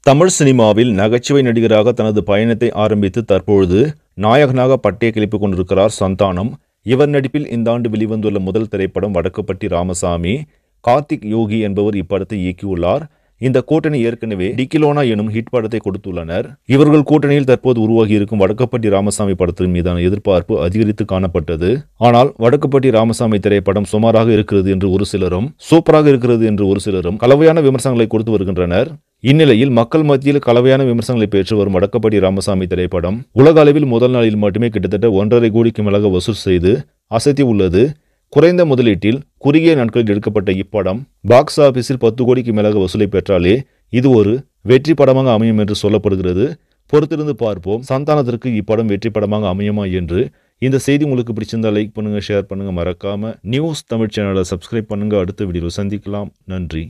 தமிழ் சினிமாவில் நகைச்சுவை நடிகராக தனது பயணத்தை ஆரம்பித்து தற்பொழுது நாயகனாக பட்டையை கிளப்பிக் கொண்டிருக்கிறார் சந்தானம். இவர் நடிப்பில் இந்த ஆண்டு வெளிவந்துள்ள முதல் திரைப்படம் வடக்குப்பட்டி ராமசாமி. கார்த்திக் யோகி என்பவர் இப்படத்தை இயக்கியுள்ளார். இந்த கூட்டணி ஏற்கனவே டிக்கிலோனா எனும் ஹிட் படத்தை கொடுத்துள்ளனர். இவர்கள் கூட்டணியில் தற்போது உருவாகி இருக்கும் வடக்குப்பட்டி ராமசாமி படத்தின் மீதான எதிர்பார்ப்பு அதிகரித்து காணப்பட்டது. ஆனால் வடக்குப்பட்டி ராமசாமி திரைப்படம் சுமாராக இருக்கிறது என்று ஒரு சிலரும், சூப்பராக இருக்கிறது என்று ஒரு சிலரும் கலவையான விமர்சனங்களை கொடுத்து வருகின்றனர். இந்நிலையில் மக்கள் மத்தியில் கலவையான விமர்சனங்களை பெற்று வரும் வடக்குப்பட்டி ராமசாமி திரைப்படம் உலக அளவில் முதல் நாளில் மட்டுமே கிட்டத்தட்ட 1.5 கோடிக்கு மேலாக வசூல் செய்து அசத்தி உள்ளது. குறைந்த முதலீட்டில் குறுகிய நாட்களில் எடுக்கப்பட்ட இப்படம் பாக்ஸ் ஆபீஸில் 10 கோடிக்கு மேலாக வசூலை பெற்றாலே இது ஒரு வெற்றி படமாக அமையும் என்று சொல்லப்படுகிறது. பொறுத்திருந்து பார்ப்போம், சந்தானத்திற்கு இப்படம் வெற்றி படமாக அமையுமா என்று. இந்த செய்தி உங்களுக்கு பிடிச்சிருந்தா லைக் பண்ணுங்க, ஷேர் பண்ணுங்க, மறக்காம நியூஸ் தமிழ் சேனலை சப்ஸ்கிரைப் பண்ணுங்க. அடுத்த வீடியோவில் சந்திக்கலாம். நன்றி.